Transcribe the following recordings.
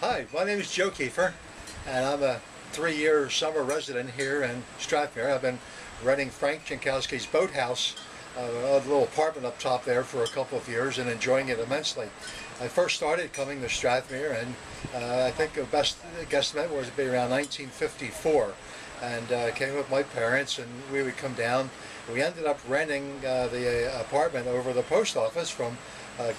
Hi, my name is Joe Kieffer, and I'm a 3-year summer resident here in Strathmere. I've been renting Frank Jankowski's boathouse, a little apartment up top there, for a couple of years and enjoying it immensely. I first started coming to Strathmere, and I think the best guesstimate was to be around 1954, and came with my parents, and we would come down. We ended up renting the apartment over the post office from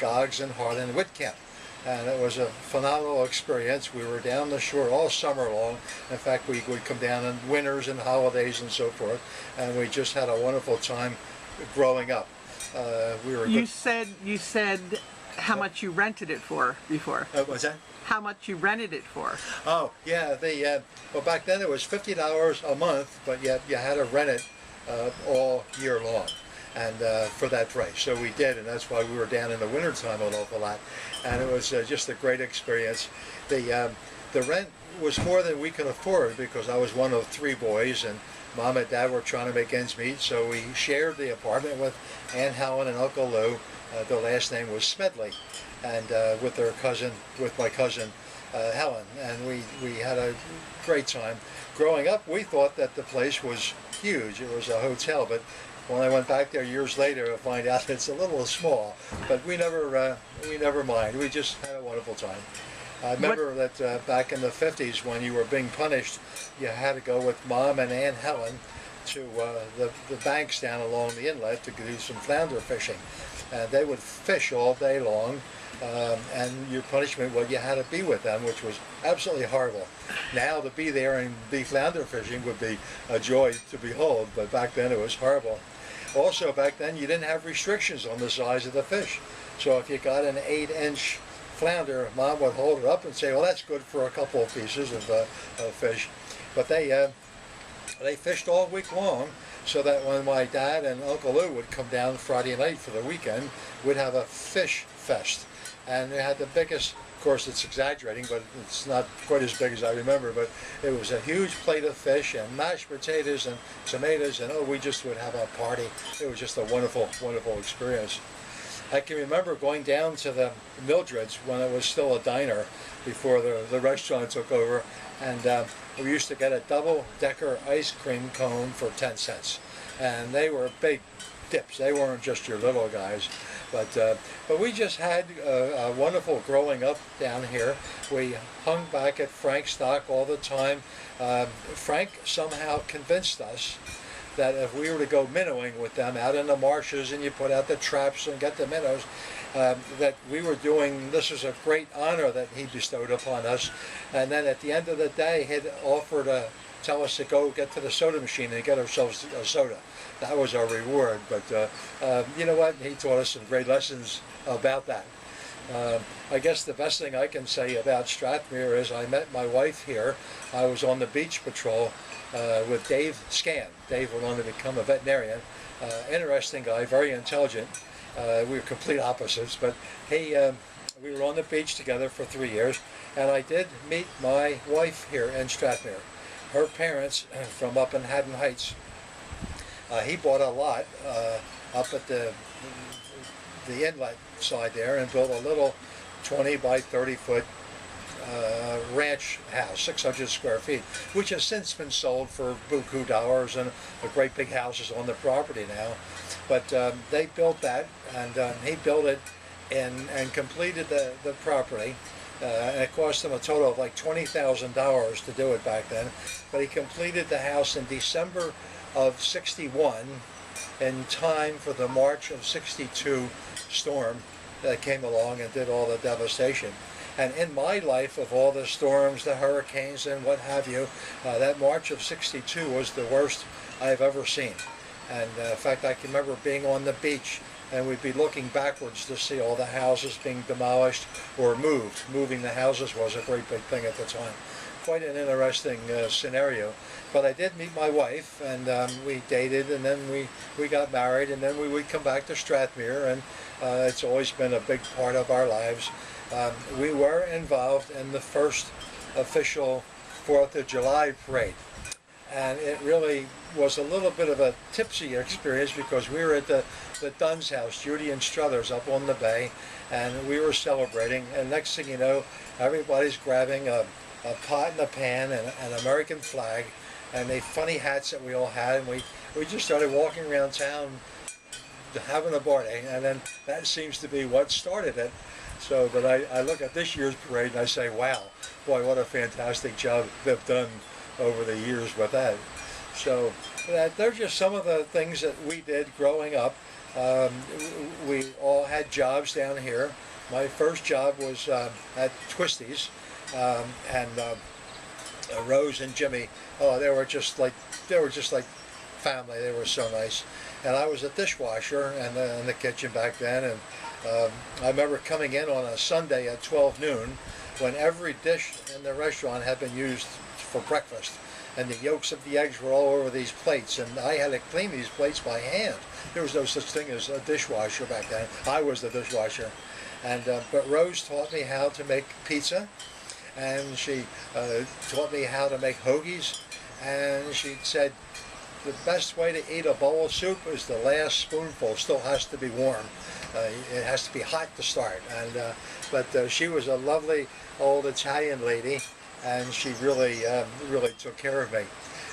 Goggs and Harlan and Whitcamp. And it was a phenomenal experience. We were down the shore all summer long. In fact, we would come down in winters and holidays and so forth, and we just had a wonderful time growing up. You said how much you rented it for before. What's that? How much you rented it for? Oh, yeah. Well, back then it was $50 a month, but yet you had to rent it all year long. And for that price. So we did, and that's why we were down in the wintertime an awful lot. And it was just a great experience. The rent was more than we could afford because I was one of 3 boys, and Mom and Dad were trying to make ends meet. So we shared the apartment with Aunt Helen and Uncle Lou. The last name was Smedley, and with my cousin Helen. And we had a great time. Growing up, we thought that the place was huge. It was a hotel, but when I went back there years later, I find out it's a little small, but we never mind. We just had a wonderful time. I remember that back in the 50s, when you were being punished, you had to go with Mom and Aunt Helen to the banks down along the inlet to do some flounder fishing. And they would fish all day long, and your punishment, well, you had to be with them, which was absolutely horrible. Now to be there and be flounder fishing would be a joy to behold, but back then it was horrible. Also, back then you didn't have restrictions on the size of the fish. So if you got an 8-inch flounder, Mom would hold it up and say, well, that's good for a couple of pieces of fish. But they fished all week long, so that when my dad and Uncle Lou would come down Friday night for the weekend, we'd have a fish fest. And they had the biggest, of course it's exaggerating, but it's not quite as big as I remember, but it was a huge plate of fish and mashed potatoes and tomatoes, and we just would have a party. It was just a wonderful, wonderful experience. I can remember going down to the Mildred's when it was still a diner before the restaurant took over, and we used to get a double-decker ice cream cone for 10 cents. And they were big dips. They weren't just your little guys. But we just had a wonderful growing up down here. We hung back at Frank's dock all the time. Frank somehow convinced us that if we were to go minnowing with them out in the marshes and you put out the traps and get the minnows, that we were doing, this was a great honor that he bestowed upon us. And then at the end of the day, he'd offer to tell us to go get to the soda machine and get ourselves a soda. That was our reward, but you know what? He taught us some great lessons about that. I guess the best thing I can say about Strathmere is I met my wife here. I was on the beach patrol with Dave Scan. Dave went on to become a veterinarian. Interesting guy, very intelligent. We were complete opposites, but we were on the beach together for 3 years, and I did meet my wife here in Strathmere. Her parents from up in Haddon Heights. He bought a lot up at the inlet side there and built a little 20 by 30 foot ranch house, 600 square feet, which has since been sold for buku dollars, and a great big house is on the property now. But they built that, and he built it and completed the property. And it cost him a total of like $20,000 to do it back then. But he completed the house in December of '61 in time for the March of '62 storm that came along and did all the devastation. And in my life, of all the storms, the hurricanes and what have you, that March of '62 was the worst I've ever seen. And in fact, I can remember being on the beach, and we'd be looking backwards to see all the houses being demolished or moved. Moving the houses was a great big thing at the time. Quite an interesting scenario. But I did meet my wife, and we dated, and then we got married, and then we would come back to Strathmere, and it's always been a big part of our lives. We were involved in the first official 4th of July parade. And it really was a little bit of a tipsy experience because we were at the Dunn's house, Judy and Struthers, up on the bay, and we were celebrating. And next thing you know, everybody's grabbing a pot and a pan and an American flag, and the funny hats that we all had, and we just started walking around town having a party, and then that seems to be what started it. So, but I look at this year's parade and I say, wow, boy, what a fantastic job they've done over the years with that. So they're just some of the things that we did growing up. We all had jobs down here. My first job was at Twisties, and Rose and Jimmy, oh, they were just like family. They were so nice. And I was a dishwasher in the kitchen back then, and I remember coming in on a Sunday at 12 noon when every dish in the restaurant had been used for breakfast, and the yolks of the eggs were all over these plates, and I had to clean these plates by hand. There was no such thing as a dishwasher back then. I was the dishwasher. And but Rose taught me how to make pizza, and she taught me how to make hoagies, and she said the best way to eat a bowl of soup is the last spoonful still has to be warm. It has to be hot to start. And but she was a lovely old Italian lady, and she really took care of me.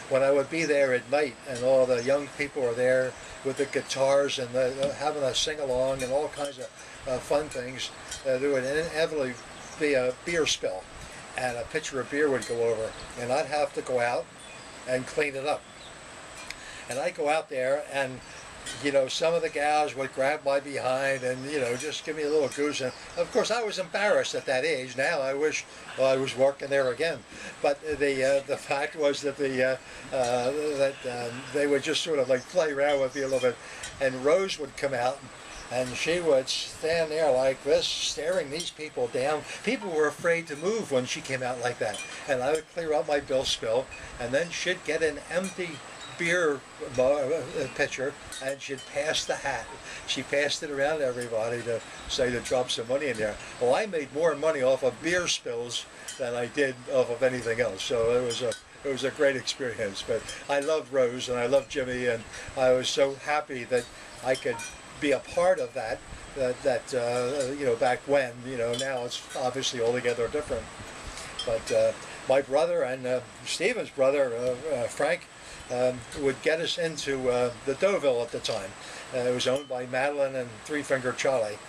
When I would be there at night and all the young people were there with the guitars and having a sing-along and all kinds of fun things, there would inevitably be a beer spill, and a pitcher of beer would go over, and I'd have to go out and clean it up. And I'd go out there, and you know, some of the gals would grab my behind and, you know, just give me a little goose. And of course, I was embarrassed at that age. Now I wish I was working there again. But the fact was that they would just sort of like play around with me a little bit. And Rose would come out, and she would stand there like this, staring these people down. People were afraid to move when she came out like that. And I would clear out my bill spill, and then she'd get an empty beer pitcher, and she'd pass the hat. She passed it around to everybody to say to drop some money in there. Well, I made more money off of beer spills than I did off of anything else. So it was a great experience. But I loved Rose and I loved Jimmy, and I was so happy that I could be a part of that. You know, back when, you know, now it's obviously altogether different. But my brother and Stephen's brother, Frank, would get us into the Deauville at the time. It was owned by Madeline and Three Finger Charlie,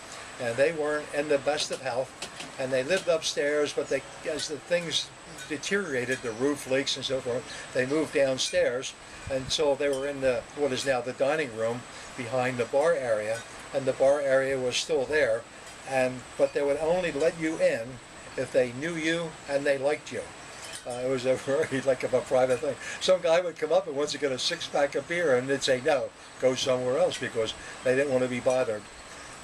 and they weren't in the best of health, and they lived upstairs, but as the things deteriorated, the roof leaks and so forth, they moved downstairs until they were in what is now the dining room behind the bar area, and the bar area was still there, but they would only let you in if they knew you and they liked you. It was a very like of a private thing. Some guy would come up and wants to get a six-pack of beer, and they'd say no, go somewhere else, because they didn't want to be bothered.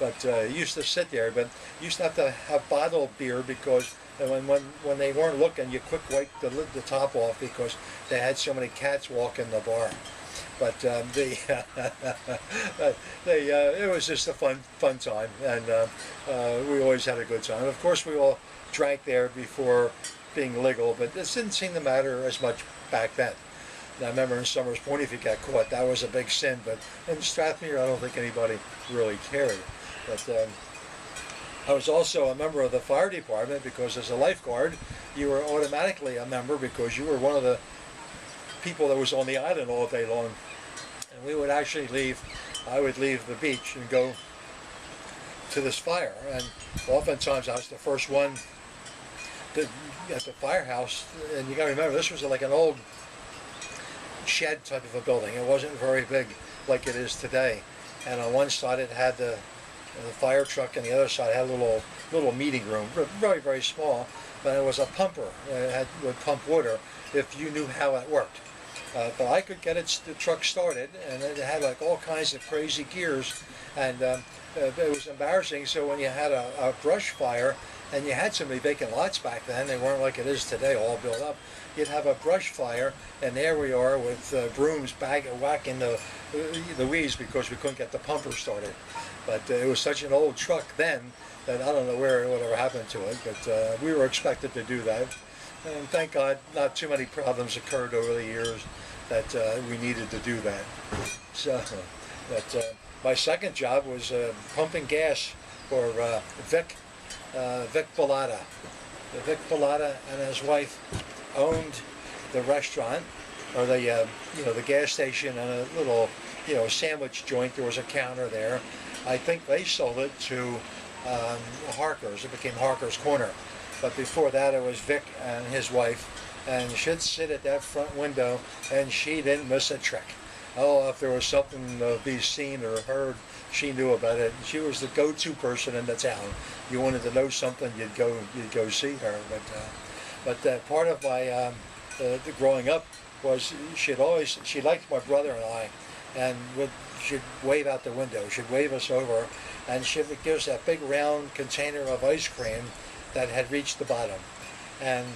But you used to sit there, but you used to have bottled beer, because when they weren't looking, you quick wipe the top off, because they had so many cats walking the bar. But it was just a fun time, and we always had a good time. And of course, we all drank there before being legal, but this didn't seem to matter as much back then. And I remember in Summers Point, if you got caught, that was a big sin. But in Strathmere, I don't think anybody really cared. But I was also a member of the fire department, because as a lifeguard, you were automatically a member because you were one of the people that was on the island all day long. And we would actually I would leave the beach and go to this fire. And oftentimes I was the first one at the firehouse, and you got to remember, this was like an old shed type of a building. It wasn't very big like it is today. And on one side it had the fire truck, and the other side had a little meeting room, very, very small. But it was a pumper. It would pump water if you knew how it worked. But I could get the truck started, and it had like all kinds of crazy gears, and it was embarrassing. So when you had a brush fire, and you had so many vacant lots back then, they weren't like it is today, all built up. You'd have a brush fire, and there we are with brooms whacking the weeds, because we couldn't get the pumper started. But it was such an old truck then that I don't know whatever happened to it, but we were expected to do that. And thank God not too many problems occurred over the years that we needed to do that. So, but my second job was pumping gas or Vic Bellata. Vic Bellata and his wife owned the restaurant, or the the gas station, and a little sandwich joint. There was a counter there. I think they sold it to Harker's. It became Harker's Corner. But before that, it was Vic and his wife, and she'd sit at that front window, and she didn't miss a trick. Oh, if there was something to be seen or heard, she knew about it. She was the go-to person in the town. You wanted to know something, you'd go see her. But part of my the growing up was she liked my brother and I, and she'd wave out the window. She'd wave us over, and she would give us that big round container of ice cream that had reached the bottom, and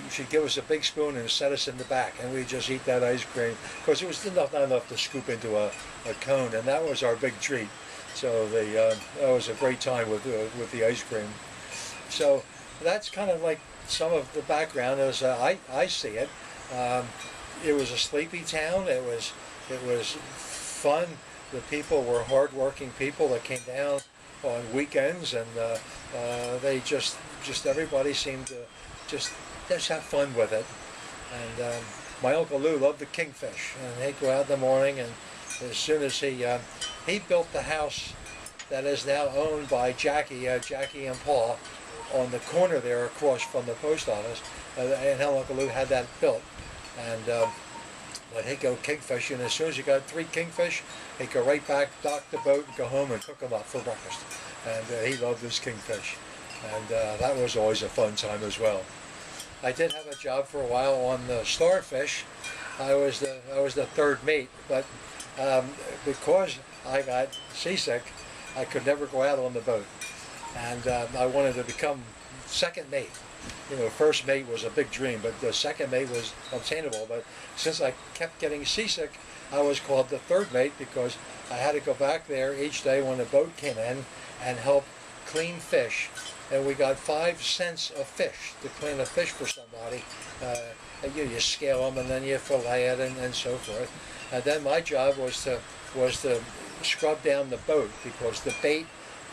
she'd give us a big spoon and set us in the back, and we'd just eat that ice cream because it was not enough to scoop into a cone, and that was our big treat. So that was a great time with the ice cream. So that's kind of like some of the background as I see it. It was a sleepy town. It was fun. The people were hard-working people that came down on weekends, and they just everybody seemed to just have fun with it. And my Uncle Lou loved the kingfish, and he'd go out in the morning, and as soon as he built the house that is now owned by Jackie and Paul on the corner there across from the post office, and Uncle Lou had that built. And but he'd go kingfishing, and as soon as you got 3 kingfish, he'd go right back, dock the boat, and go home and cook them up for breakfast. And he loved his kingfish, and that was always a fun time as well. I did have a job for a while on the starfish. I was the third mate, but because I got seasick, I could never go out on the boat, and I wanted to become second mate. First mate was a big dream, but the second mate was obtainable. But since I kept getting seasick, I was called the third mate because I had to go back there each day when the boat came in and help clean fish. And we got 5 cents a fish to clean a fish for somebody. You scale them, and then you fillet it, and so forth. And then my job was to scrub down the boat, because the bait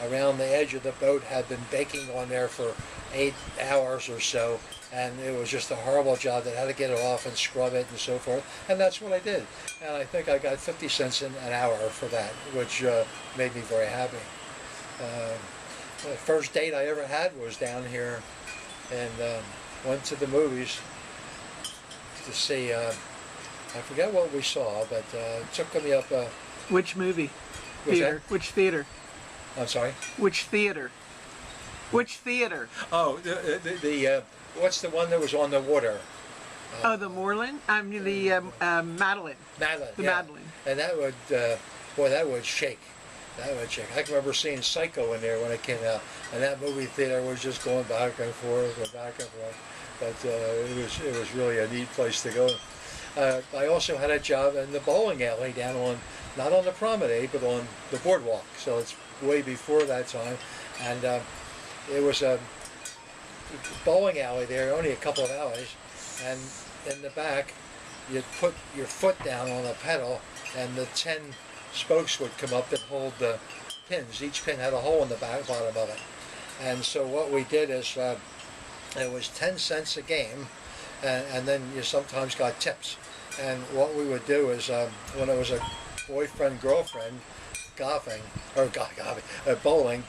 around the edge of the boat had been baking on there for 8 hours or so, and it was just a horrible job. That had to get it off and scrub it and so forth, and that's what I did. And I think I got 50 cents an hour for that, which made me very happy. The first date I ever had was down here, and went to the movies to see, I forget what we saw, but took me up. Which movie? Theater. Which theater? I'm sorry? Which theater? Which theater? Oh, the what's the one that was on the water? The Moreland? I mean the Madeline. Madeline. The yeah. Madeline. And that would, boy, that would shake. That would shake. I can remember seeing Psycho in there when it came out, and that movie theater was just going back and forth and back and forth. But it was really a neat place to go. I also had a job in the bowling alley down on, not on the promenade, but on the boardwalk. So it's way before that time, and it was a bowling alley there, only a couple of alleys, and in the back you'd put your foot down on a pedal, and the 10 spokes would come up that hold the pins. Each pin had a hole in the bottom of it. And so what we did is it was 10 cents a game, and then you sometimes got tips. And what we would do is when it was a boyfriend girlfriend golfing or bowling,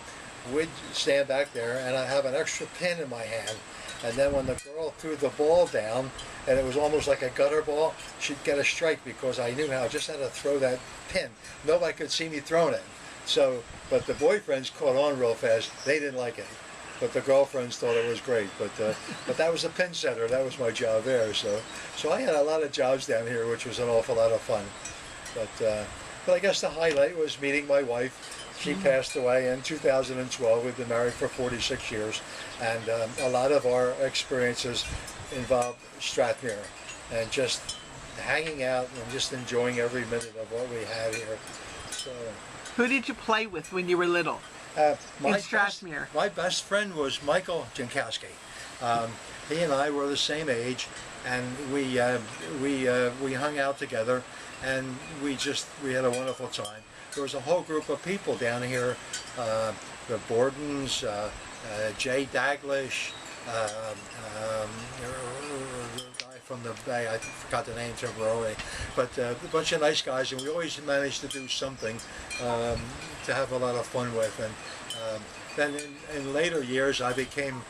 we'd stand back there, and I'd have an extra pin in my hand. And then when the girl threw the ball down, and it was almost like a gutter ball, she'd get a strike, because I knew how. I just had to throw that pin. Nobody could see me throwing it. So, but the boyfriends caught on real fast. They didn't like it, but the girlfriends thought it was great. But that was a pin setter. That was my job there. So I had a lot of jobs down here, which was an awful lot of fun. But I guess the highlight was meeting my wife. She passed away in 2012. We've been married for 46 years, and a lot of our experiences involved Strathmere, and just hanging out and just enjoying every minute of what we had here. So, who did you play with when you were little in Strathmere? My best friend was Michael Jankowski. He and I were the same age, and we hung out together, and we had a wonderful time. there was a whole group of people down here, the Bordens, Jay Daglish, the guy from the Bay, I forgot the name temporarily, but a bunch of nice guys, and we always managed to do something to have a lot of fun with. And then in later years, I became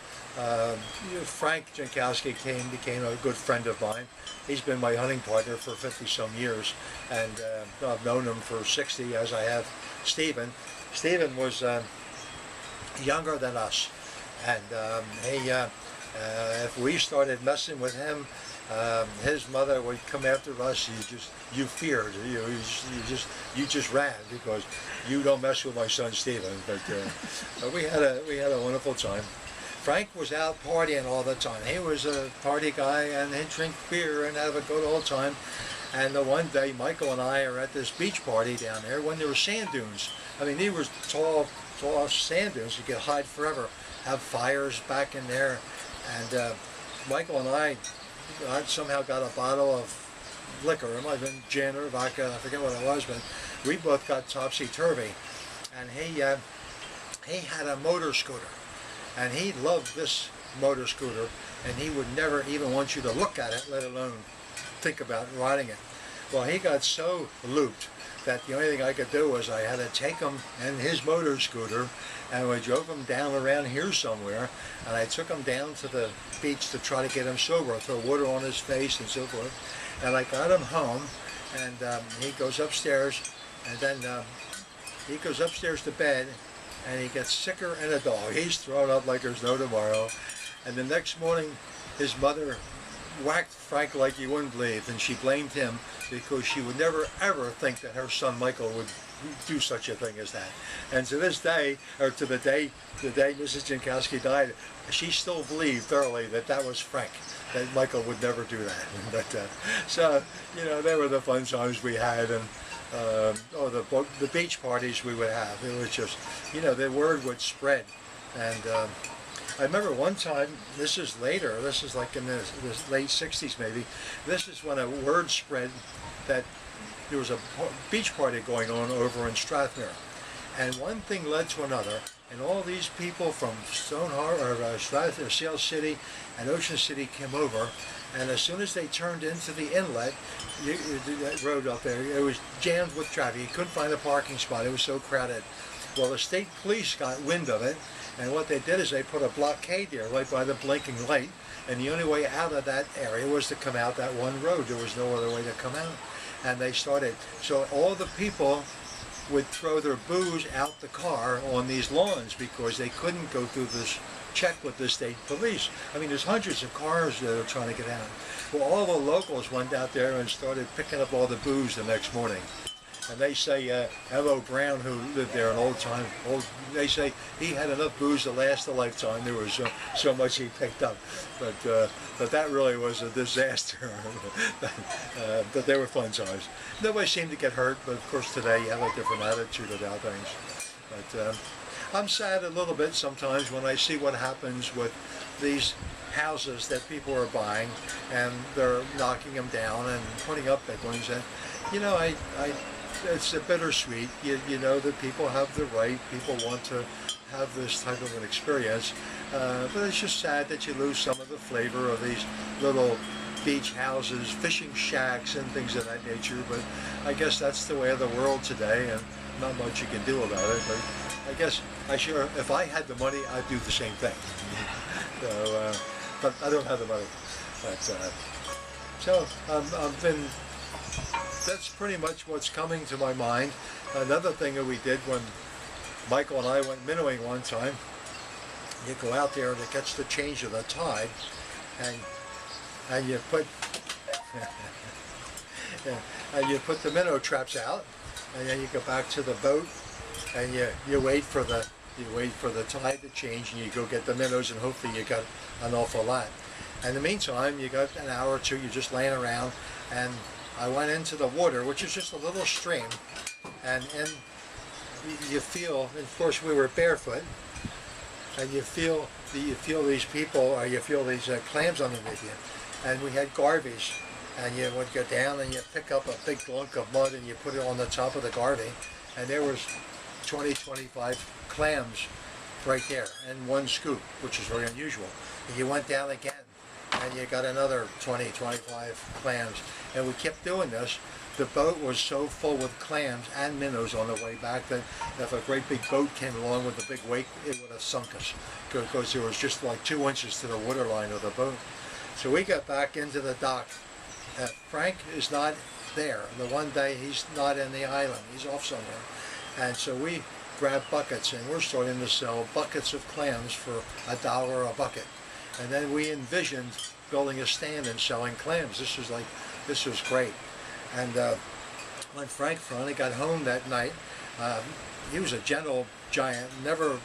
Frank Jankowski became a good friend of mine. He's been my hunting partner for 50-some years, and I've known him for 60, as I have Stephen. Stephen was younger than us, and if we started messing with him, his mother would come after us. You feared, you just ran, because you don't mess with my son Stephen. But we had a wonderful time. Frank was out partying all the time. He was a party guy, and he'd drink beer and have a good old time. And the one day, Michael and I are at this beach party down there when there were sand dunes. I mean, these were tall sand dunes. You could hide forever, have fires back in there. And Michael and I somehow got a bottle of liquor. It might have been gin or vodka, I forget what it was, but we both got topsy-turvy. And he had a motor scooter. And he loved this motor scooter, and he would never even want you to look at it, let alone think about riding it. Well, he got so looped that the only thing I could do was I had to take him in his motor scooter, and we drove him down around here somewhere, and I took him down to the beach to try to get him sober, throw water on his face and so forth. And I got him home, and he goes upstairs, and then he goes upstairs to bed, and he gets sicker than a dog. He's thrown up like there's no tomorrow. And the next morning, his mother whacked Frank like you wouldn't believe, and she blamed him because she would never ever think that her son Michael would do such a thing as that. And to this day, or to the day Mrs. Jankowski died, she still believed thoroughly that that was Frank, that Michael would never do that. But so, you know, they were the fun times we had. And the beach parties we would have. It was just, you know, the word would spread. And I remember one time, this is later, this is like in the late 60s maybe, this is when a word spread that there was a beach party going on over in Strathmere. And one thing led to another, and all these people from Stone Harbor, or Strathmere, Sail City, and Ocean City came over. And as soon as they turned into the inlet, that road up there, it was jammed with traffic. You couldn't find a parking spot. It was so crowded. Well, the state police got wind of it, and what they did is they put a blockade there right by the blinking light, and the only way out of that area was to come out that one road. There was no other way to come out. And they started, so all the people would throw their booze out the car on these lawns because they couldn't go through this check with the state police. I mean, there's hundreds of cars that are trying to get out. Well, all the locals went out there and started picking up all the booze the next morning. And they say M.O. Brown, who lived there an they say he had enough booze to last a lifetime. There was so much he picked up. But that really was a disaster. But they were fun times. Nobody seemed to get hurt, but of course today you have a different attitude about things. But I'm sad a little bit sometimes when I see what happens with these houses that people are buying, and they're knocking them down and putting up big ones. And you know, it's a bittersweet. You know that people have the right. People want to have this type of an experience, but it's just sad that you lose some of the flavor of these little beach houses, fishing shacks, and things of that nature. But I guess that's the way of the world today, and not much you can do about it. But I guess if I had the money, I'd do the same thing. So, but I don't have the money. But, so I've been. That's pretty much what's coming to my mind. Another thing that we did when Michael and I went minnowing one time, you go out there to catch the change of the tide, and you put and you put the minnow traps out, and then you go back to the boat, and you wait for the tide to change, and you go get the minnows, and hopefully you got an awful lot. In the meantime, you got an hour or two, you're just laying around, and I went into the water, which is just a little stream, and you feel, and of course we were barefoot, and you feel these people, or you feel these clams underneath you, and we had garvies, and you would go down and you pick up a big glunk of mud and you put it on the top of the garvy, and there was 20, 25 clams right there in one scoop, which is very unusual. And you went down again, and you got another 20, 25 clams, and we kept doing this. The boat was so full with clams and minnows on the way back that if a great big boat came along with a big wake, it would have sunk us, because there was just like 2 inches to the waterline of the boat. So we got back into the dock. Frank is not there. The one day he's not in the island, he's off somewhere. And so we grabbed buckets, and we're starting to sell buckets of clams for $1 a bucket. And then we envisioned building a stand and selling clams. This was great. And when Frank finally got home that night, he was a gentle giant, never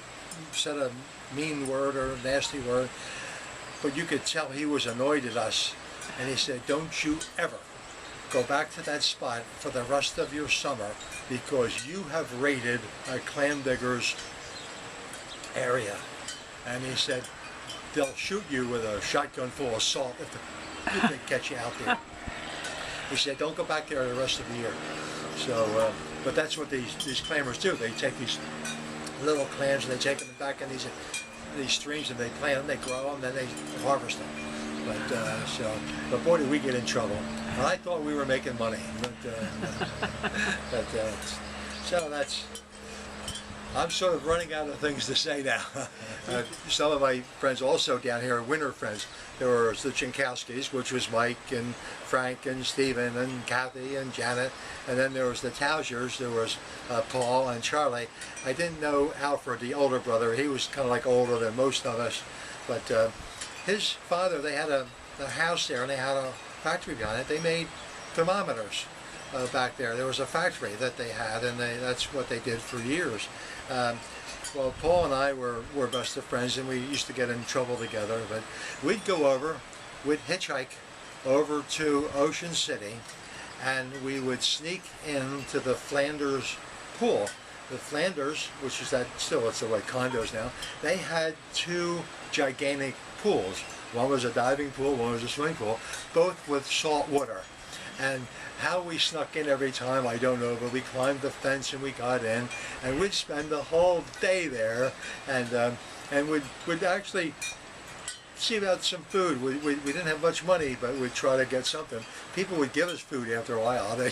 said a mean word or a nasty word, but you could tell he was annoyed at us. And he said, "Don't you ever go back to that spot for the rest of your summer, because you have raided a clam digger's area." And he said, "They'll shoot you with a shotgun full of salt if they catch you out there." He said, "Don't go back there the rest of the year." So, but that's what these clammers do. They take these little clams and they take them back in these streams, and they plant them, they grow them, then they harvest them. But boy, did we get in trouble. And I thought we were making money, so that's. I'm sort of running out of things to say now. Some of my friends also down here are winter friends. There was the Chinkowskis, which was Mike and Frank and Stephen and Kathy and Janet. And then there was the Tausers. There was Paul and Charlie. I didn't know Alfred, the older brother. He was kind of like older than most of us. But his father, they had a house there, and they had a factory behind it. They made thermometers back there. There was a factory that they had, and that's what they did for years. Well, Paul and I were best of friends, and we used to get in trouble together, but we'd go over, we'd hitchhike over to Ocean City, and we would sneak into the Flanders pool. The Flanders, which is that, still it's the way condos now, they had 2 gigantic pools. One was a diving pool, one was a swimming pool, both with salt water. And how we snuck in every time, I don't know, but we climbed the fence and we got in, and we'd spend the whole day there, and we'd actually see about some food. We didn't have much money, but we'd try to get something. People would give us food after a while. They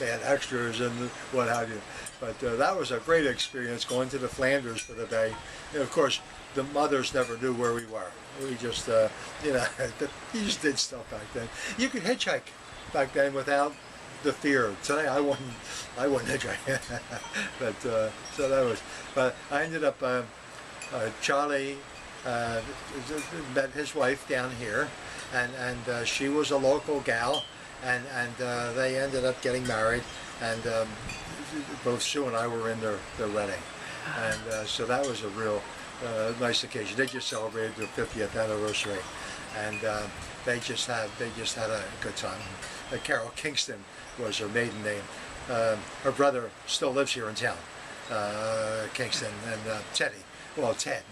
had extras and what have you. But that was a great experience, going to the Flanders for the day. And of course, the mothers never knew where we were. We just, you just did stuff back then. You could hitchhike back then without the fear. Today I wouldn't hitchhike. But so that was. But I ended up. Charlie met his wife down here, and she was a local gal, and they ended up getting married, and both Sue and I were in their wedding, and so that was a real nice occasion. They just celebrated their 50th anniversary, and they just had a good time. Carol Kingston was her maiden name. Her brother still lives here in town, Kingston, and Teddy. Well, Ted,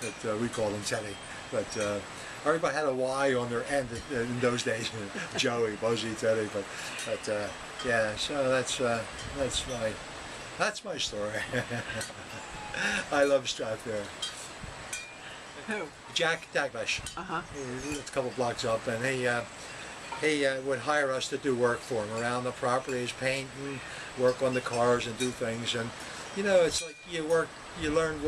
but we called him Teddy. But everybody had a Y on their end in those days. Joey, Buzzy, Teddy. But yeah. So that's my story. I love Stratford. Who? Jack Daglish. He lived a couple blocks up, and he would hire us to do work for him around the properties, paint and work on the cars and do things. And it's like you learn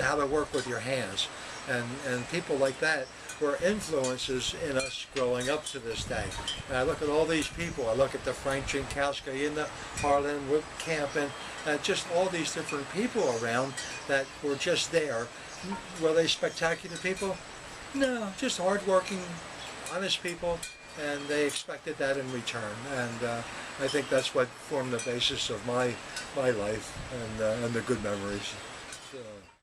how to work with your hands, and people like that were influences in us growing up to this day. And I look at all these people. I look at the Frank Chinkowski and the Harlan Wood Camp, and just all these different people around that were just there. Were they spectacular people? No, just hardworking, honest people, and they expected that in return. And I think that's what formed the basis of my life and the good memories. So.